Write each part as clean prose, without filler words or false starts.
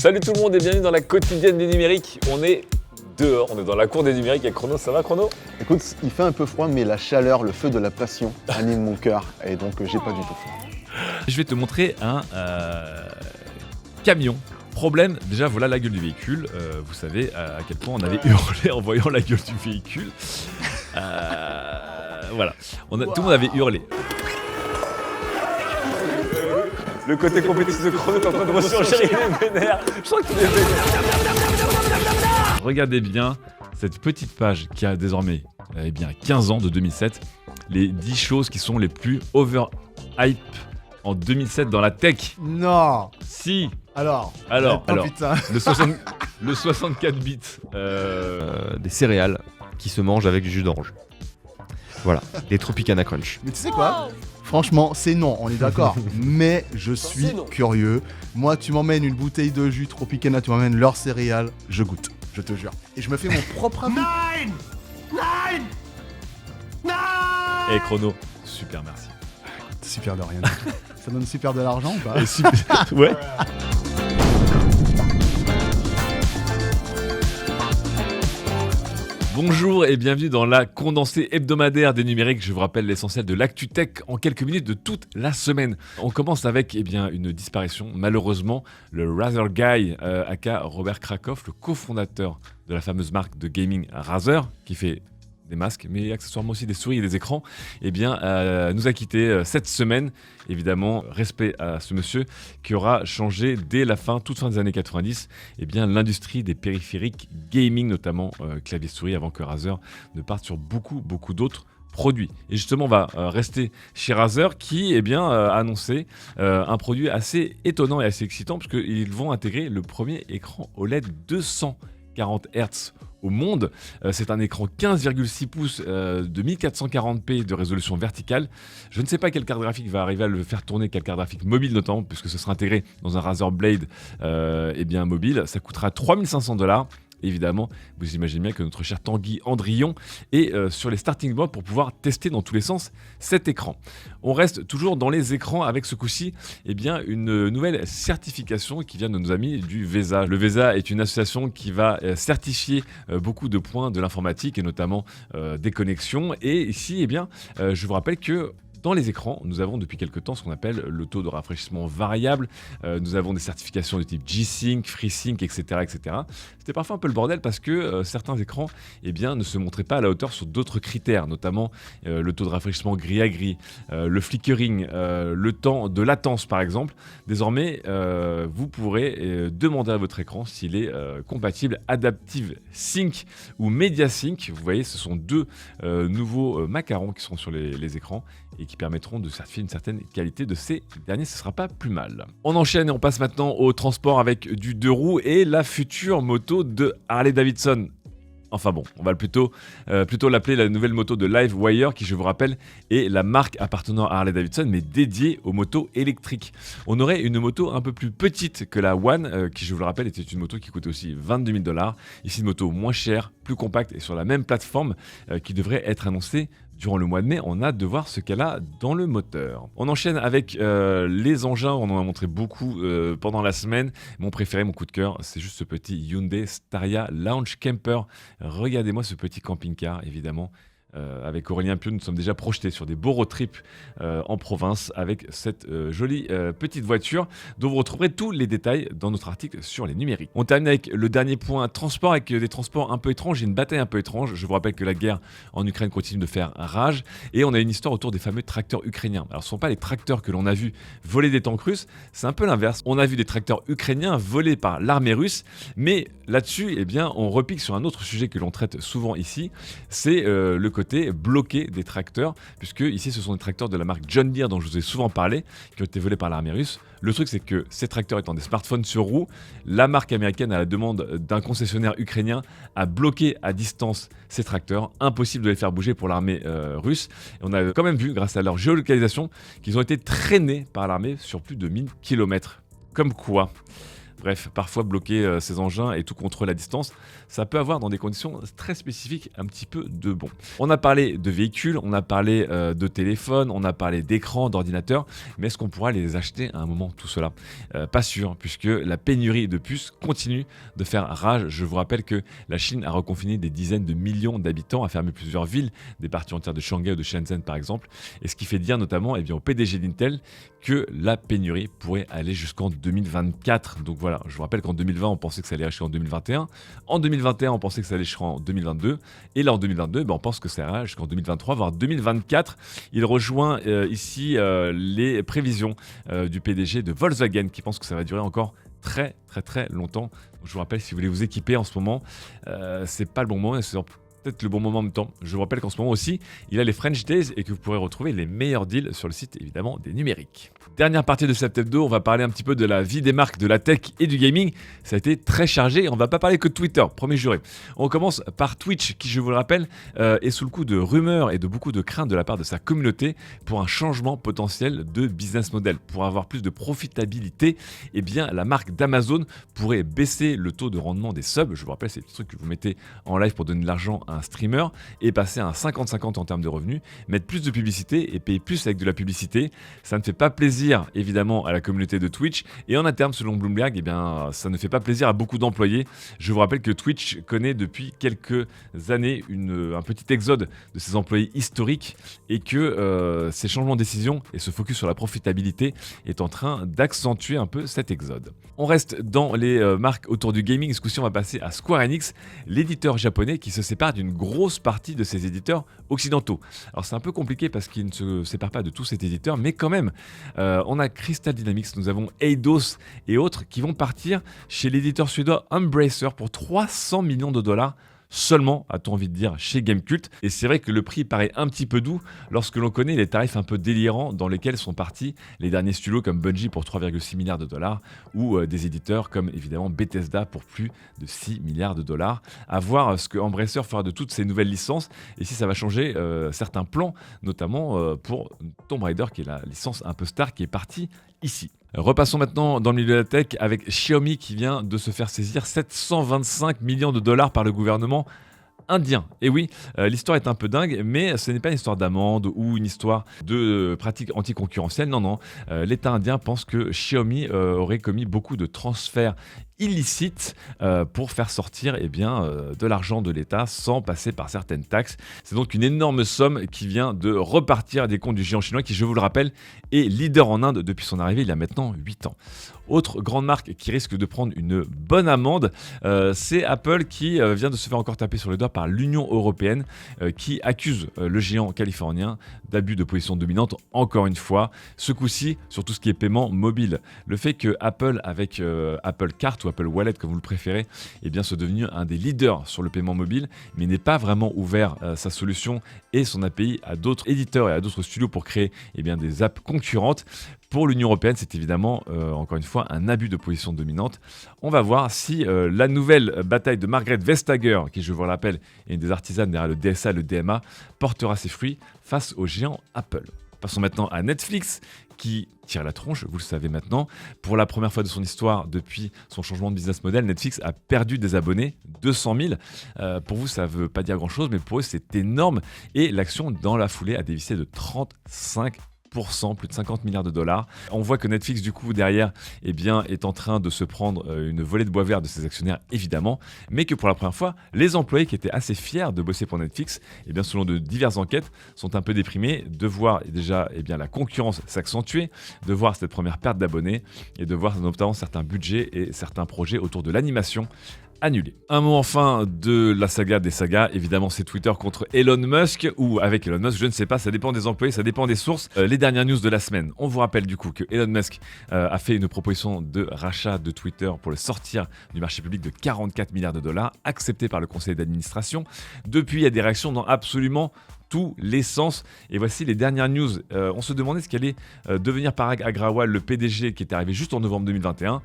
Salut tout le monde et bienvenue dans la quotidienne des numériques. On est dehors, on est dans la cour des numériques avec Chrono. Ça va Chrono? Écoute, il fait un peu froid, mais la chaleur, le feu de la passion anime mon cœur et donc j'ai pas du tout froid. Je vais te montrer un camion. Problème, déjà voilà la gueule du véhicule. Vous savez à quel point on avait hurlé en voyant la gueule du véhicule. Voilà, tout le monde avait hurlé. Le côté compétitif de Chrono est en train de ressurgir, il est vénère. Je sens qu'il est vénère. Regardez bien cette petite page qui a désormais 15 ans, de 2007. Les 10 choses qui sont les plus overhype en 2007 dans la tech. Non. Si. Alors, putain. le 64 bits. Des céréales qui se mangent avec du jus d'orange. Voilà, des Tropicana Crunch. Mais tu sais quoi? Franchement, c'est non, on est d'accord. Mais je suis curieux. Moi, tu m'emmènes une bouteille de jus Tropicana, tu m'emmènes leurs céréales, je goûte, je te jure. Et je me fais mon propre avis. Et Chrono, super merci. Super de rien. Ça donne super de l'argent ou pas? Ouais. Bonjour et bienvenue dans la condensée hebdomadaire des numériques. Je vous rappelle l'essentiel de l'actu tech en quelques minutes de toute la semaine. On commence avec une disparition. Malheureusement, le Razer Guy, aka Robert Krakoff, le cofondateur de la fameuse marque de gaming Razer, qui fait des masques, mais accessoirement aussi des souris et des écrans, nous a quittés cette semaine. Évidemment, respect à ce monsieur qui aura changé dès toute fin des années 90, l'industrie des périphériques gaming, notamment clavier-souris, avant que Razer ne parte sur beaucoup d'autres produits. Et justement, on va rester chez Razer qui a annoncé un produit assez étonnant et assez excitant, puisqu'ils vont intégrer le premier écran OLED 240 Hz au monde. C'est un écran 15,6 pouces de 1440p de résolution verticale. Je ne sais pas quelle carte graphique va arriver à le faire tourner, quelle carte graphique mobile notamment, puisque ce sera intégré dans un Razer Blade mobile. Ça coûtera $3 500. Évidemment, vous imaginez bien que notre cher Tanguy Andrion est sur les starting blocks pour pouvoir tester dans tous les sens cet écran. On reste toujours dans les écrans avec ce coup-ci une nouvelle certification qui vient de nos amis du VESA. Le VESA est une association qui va certifier beaucoup de points de l'informatique et notamment des connexions. Et ici, je vous rappelle que dans les écrans, nous avons depuis quelques temps ce qu'on appelle le taux de rafraîchissement variable. Nous avons des certifications de type G-Sync, FreeSync, etc. C'était parfois un peu le bordel parce que certains écrans ne se montraient pas à la hauteur sur d'autres critères, notamment le taux de rafraîchissement gris à gris, le flickering, le temps de latence par exemple. Désormais, vous pourrez demander à votre écran s'il est compatible Adaptive Sync ou Media Sync. Vous voyez, ce sont deux nouveaux macarons qui seront sur les écrans et qui permettront de certifier une certaine qualité de ces derniers. Ce ne sera pas plus mal. On enchaîne et on passe maintenant au transport avec du 2 roues et la future moto de Harley Davidson. Enfin bon, on va plutôt l'appeler la nouvelle moto de Livewire qui, je vous rappelle, est la marque appartenant à Harley Davidson mais dédiée aux motos électriques. On aurait une moto un peu plus petite que la One qui, je vous le rappelle, était une moto qui coûtait aussi $22. Ici, une moto moins chère, plus compacte et sur la même plateforme qui devrait être annoncée durant le mois de mai. On a hâte de voir ce qu'elle a dans le moteur. On enchaîne avec les engins. On en a montré beaucoup pendant la semaine. Mon préféré, mon coup de cœur, c'est juste ce petit Hyundai Staria Lounge Camper. Regardez-moi ce petit camping-car, évidemment. Avec Aurélien Pio, nous sommes déjà projetés sur des beaux road trips en province avec cette jolie petite voiture dont vous retrouverez tous les détails dans notre article sur les numériques. On termine avec le dernier point, transport, avec des transports un peu étranges et une bataille un peu étrange. Je vous rappelle que la guerre en Ukraine continue de faire rage et on a une histoire autour des fameux tracteurs ukrainiens. Alors ce ne sont pas les tracteurs que l'on a vu voler des tanks russes, c'est un peu l'inverse. On a vu des tracteurs ukrainiens volés par l'armée russe, mais là-dessus, on repique sur un autre sujet que l'on traite souvent ici, c'est le côté bloqué des tracteurs, puisque ici ce sont des tracteurs de la marque John Deere dont je vous ai souvent parlé, qui ont été volés par l'armée russe. Le truc c'est que ces tracteurs étant des smartphones sur roues, la marque américaine à la demande d'un concessionnaire ukrainien a bloqué à distance ces tracteurs, impossible de les faire bouger pour l'armée russe. Et on a quand même vu, grâce à leur géolocalisation, qu'ils ont été traînés par l'armée sur plus de 1000 km. Comme quoi. Bref, parfois bloquer ces engins et tout contrôle à distance, ça peut avoir dans des conditions très spécifiques un petit peu de bon. On a parlé de véhicules, on a parlé de téléphones, on a parlé d'écrans, d'ordinateurs, mais est-ce qu'on pourra les acheter à un moment tout cela ? Pas sûr, puisque la pénurie de puces continue de faire rage. Je vous rappelle que la Chine a reconfiné des dizaines de millions d'habitants, a fermé plusieurs villes, des parties entières de Shanghai ou de Shenzhen par exemple, et ce qui fait dire notamment au PDG d'Intel que la pénurie pourrait aller jusqu'en 2024. Donc voilà, je vous rappelle qu'en 2020, on pensait que ça allait jusqu'en 2021. En 2021, on pensait que ça allait jusqu'en 2022. Et là, en 2022, on pense que ça ira jusqu'en 2023, voire 2024. Il rejoint ici les prévisions du PDG de Volkswagen qui pense que ça va durer encore très longtemps. Donc, je vous rappelle, si vous voulez vous équiper en ce moment, c'est pas le bon moment, c'est peut-être le bon moment en même temps. Je vous rappelle qu'en ce moment aussi, il y a les French Days et que vous pourrez retrouver les meilleurs deals sur le site évidemment des numériques. Dernière partie de cette hebdo, on va parler un petit peu de la vie des marques, de la tech et du gaming. Ça a été très chargé, on va pas parler que de Twitter, premier juré. On commence par Twitch qui, je vous le rappelle, est sous le coup de rumeurs et de beaucoup de craintes de la part de sa communauté pour un changement potentiel de business model. Pour avoir plus de profitabilité, eh bien la marque d'Amazon pourrait baisser le taux de rendement des subs. Je vous rappelle, c'est le truc que vous mettez en live pour donner de l'argent à un streamer et passer à un 50-50 en termes de revenus, mettre plus de publicité et payer plus avec de la publicité. Ça ne fait pas plaisir évidemment à la communauté de Twitch et en interne selon Bloomberg, eh bien, ça ne fait pas plaisir à beaucoup d'employés. Je vous rappelle que Twitch connaît depuis quelques années un petit exode de ses employés historiques et que ces changements de décision et ce focus sur la profitabilité est en train d'accentuer un peu cet exode. On reste dans les marques autour du gaming. Ce coup-ci, on va passer à Square Enix, l'éditeur japonais qui se sépare d'une grosse partie de ses éditeurs occidentaux. Alors c'est un peu compliqué parce qu'il ne se sépare pas de tous ces éditeurs, mais quand même, on a Crystal Dynamics, nous avons Eidos et autres qui vont partir chez l'éditeur suédois Embracer pour 300 millions de dollars. Seulement, a-t-on envie de dire, chez Gamecult. Et c'est vrai que le prix paraît un petit peu doux lorsque l'on connaît les tarifs un peu délirants dans lesquels sont partis les derniers studios comme Bungie pour 3,6 milliards de dollars ou des éditeurs comme évidemment Bethesda pour plus de 6 milliards de dollars. À voir ce que Embracer fera de toutes ces nouvelles licences et si ça va changer certains plans, notamment pour Tomb Raider qui est la licence un peu star qui est partie ici. Repassons maintenant dans le milieu de la tech avec Xiaomi qui vient de se faire saisir 725 millions de dollars par le gouvernement indien. Et oui, l'histoire est un peu dingue, mais ce n'est pas une histoire d'amende ou une histoire de pratiques anticoncurrentielles. Non. L'État indien pense que Xiaomi aurait commis beaucoup de transferts illicites pour faire sortir de l'argent de l'État sans passer par certaines taxes. C'est donc une énorme somme qui vient de repartir des comptes du géant chinois qui, je vous le rappelle, est leader en Inde depuis son arrivée il y a maintenant 8 ans. Autre grande marque qui risque de prendre une bonne amende, c'est Apple qui vient de se faire encore taper sur le doigt par l'Union européenne qui accuse le géant californien d'abus de position dominante encore une fois, ce coup-ci sur tout ce qui est paiement mobile. Le fait que Apple avec Apple Card ou Apple Wallet comme vous le préférez, soit devenu un des leaders sur le paiement mobile, mais n'est pas vraiment ouvert sa solution et son API à d'autres éditeurs et à d'autres studios pour créer des apps concurrentes. Pour l'Union européenne, c'est évidemment, encore une fois, un abus de position dominante. On va voir si la nouvelle bataille de Margrethe Vestager, qui, je vous le rappelle, est une des artisanes derrière le DSA et le DMA, portera ses fruits face au géant Apple. Passons maintenant à Netflix, qui tire la tronche, vous le savez maintenant. Pour la première fois de son histoire, depuis son changement de business model, Netflix a perdu des abonnés, 200 000. Pour vous, ça ne veut pas dire grand-chose, mais pour eux, c'est énorme. Et l'action, dans la foulée, a dévissé de 35%. Plus de 50 milliards de dollars. On voit que Netflix, du coup, derrière, est en train de se prendre une volée de bois vert de ses actionnaires, évidemment, mais que pour la première fois, les employés qui étaient assez fiers de bosser pour Netflix, selon de diverses enquêtes, sont un peu déprimés de voir déjà la concurrence s'accentuer, de voir cette première perte d'abonnés et de voir notamment certains budgets et certains projets autour de l'animation annulé. Un mot enfin de la saga des sagas, évidemment c'est Twitter contre Elon Musk, ou avec Elon Musk, je ne sais pas, ça dépend des employés, ça dépend des sources. Les dernières news de la semaine, on vous rappelle du coup que Elon Musk a fait une proposition de rachat de Twitter pour le sortir du marché public de 44 milliards de dollars, accepté par le conseil d'administration. Depuis, il y a des réactions dans absolument tous les sens. Et voici les dernières news. On se demandait ce qu'allait devenir Parag Agrawal, le PDG qui est arrivé juste en novembre 2021.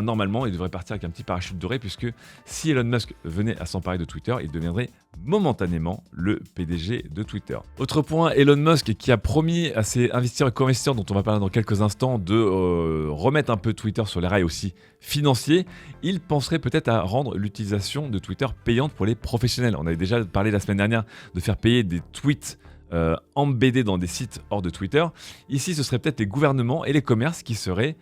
Normalement, il devrait partir avec un petit parachute doré puisque si Elon Musk venait à s'emparer de Twitter, il deviendrait momentanément le PDG de Twitter. Autre point, Elon Musk qui a promis à ses investisseurs et co-investisseurs dont on va parler dans quelques instants de remettre un peu Twitter sur les rails aussi financiers, il penserait peut-être à rendre l'utilisation de Twitter payante pour les professionnels. On avait déjà parlé la semaine dernière de faire payer des tweets embêtés dans des sites hors de Twitter. Ici, ce serait peut-être les gouvernements et les commerces qui seraient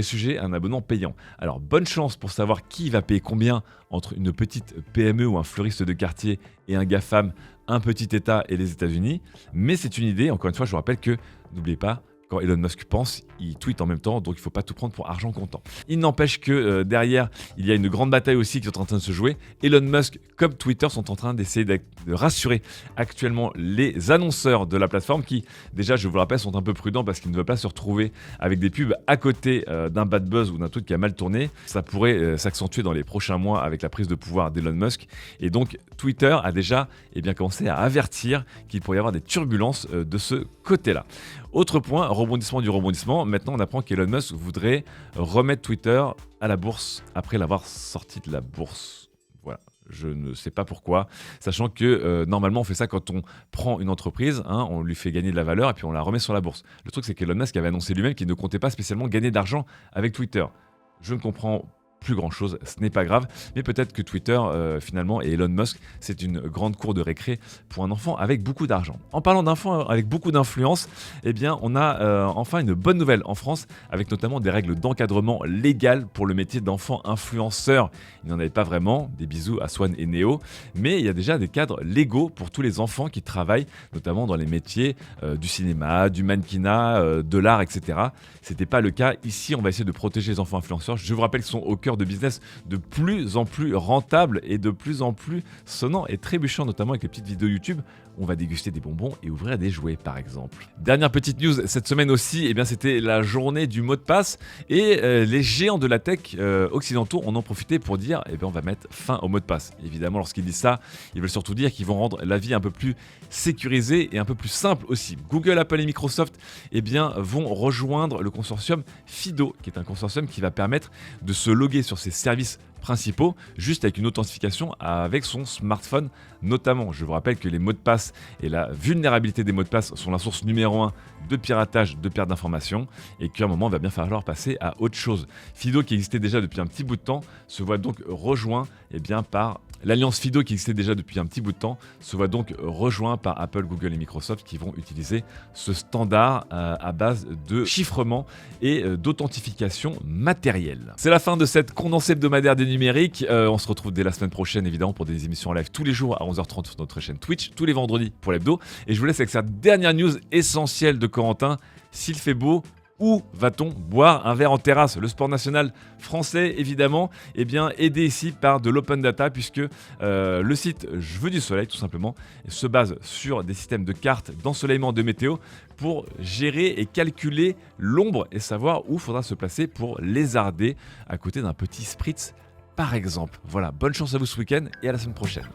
sujets à un abonnement payant. Alors, bonne chance pour savoir qui va payer combien entre une petite PME ou un fleuriste de quartier et un GAFAM, un petit État et les États-Unis. Mais c'est une idée. Encore une fois, je vous rappelle que, n'oubliez pas, quand Elon Musk pense, il tweet en même temps, donc il ne faut pas tout prendre pour argent comptant. Il n'empêche que derrière, il y a une grande bataille aussi qui est en train de se jouer. Elon Musk, comme Twitter, sont en train d'essayer de rassurer actuellement les annonceurs de la plateforme qui, déjà, je vous le rappelle, sont un peu prudents parce qu'ils ne veulent pas se retrouver avec des pubs à côté d'un bad buzz ou d'un truc qui a mal tourné. Ça pourrait s'accentuer dans les prochains mois avec la prise de pouvoir d'Elon Musk. Et donc, Twitter a déjà commencé à avertir qu'il pourrait y avoir des turbulences de ce côté-là. Autre point, rebondissement du rebondissement. Maintenant, on apprend qu'Elon Musk voudrait remettre Twitter à la bourse après l'avoir sorti de la bourse. Voilà. Je ne sais pas pourquoi, sachant que normalement on fait ça quand on prend une entreprise, on lui fait gagner de la valeur et puis on la remet sur la bourse. Le truc c'est qu'Elon Musk avait annoncé lui-même qu'il ne comptait pas spécialement gagner d'argent avec Twitter. Je ne comprends plus grand chose, ce n'est pas grave, mais peut-être que Twitter finalement et Elon Musk c'est une grande cour de récré pour un enfant avec beaucoup d'argent. En parlant d'enfants avec beaucoup d'influence, on a enfin une bonne nouvelle en France avec notamment des règles d'encadrement légales pour le métier d'enfant influenceur. Il n'y en avait pas vraiment, des bisous à Swan et Néo, mais il y a déjà des cadres légaux pour tous les enfants qui travaillent notamment dans les métiers du cinéma, du mannequinat, de l'art, etc. C'était pas le cas. Ici, on va essayer de protéger les enfants influenceurs. Je vous rappelle qu'ils sont au cœur de business de plus en plus rentable et de plus en plus sonnant et trébuchant, notamment avec les petites vidéos YouTube. On va déguster des bonbons et ouvrir des jouets, par exemple. Dernière petite news, cette semaine aussi, c'était la journée du mot de passe et les géants de la tech occidentaux en ont profité pour dire on va mettre fin au mot de passe. Évidemment, lorsqu'ils disent ça, ils veulent surtout dire qu'ils vont rendre la vie un peu plus sécurisée et un peu plus simple aussi. Google, Apple et Microsoft vont rejoindre le consortium FIDO, qui est un consortium qui va permettre de se loguer sur ses services principaux, juste avec une authentification avec son smartphone notamment. Je vous rappelle que les mots de passe et la vulnérabilité des mots de passe sont la source numéro 1 de piratage, de perte d'informations, et qu'à un moment, il va bien falloir passer à autre chose. FIDO, qui existait déjà depuis un petit bout de temps, se voit donc rejoint par l'alliance FIDO, qui existait déjà depuis un petit bout de temps, se voit donc rejoint par Apple, Google et Microsoft qui vont utiliser ce standard à base de chiffrement et d'authentification matérielle. C'est la fin de cette condensée hebdomadaire des numériques. On se retrouve dès la semaine prochaine évidemment pour des émissions en live tous les jours à 11h30 sur notre chaîne Twitch, tous les vendredis pour l'hebdo. Et je vous laisse avec cette dernière news essentielle de Corentin. S'il fait beau, où va-t-on boire un verre en terrasse? Le sport national français, évidemment, aidé ici par de l'open data, puisque le site Je veux du soleil, tout simplement, se base sur des systèmes de cartes d'ensoleillement de météo pour gérer et calculer l'ombre et savoir où faudra se placer pour lézarder à côté d'un petit spritz, par exemple. Voilà, bonne chance à vous ce week-end et à la semaine prochaine.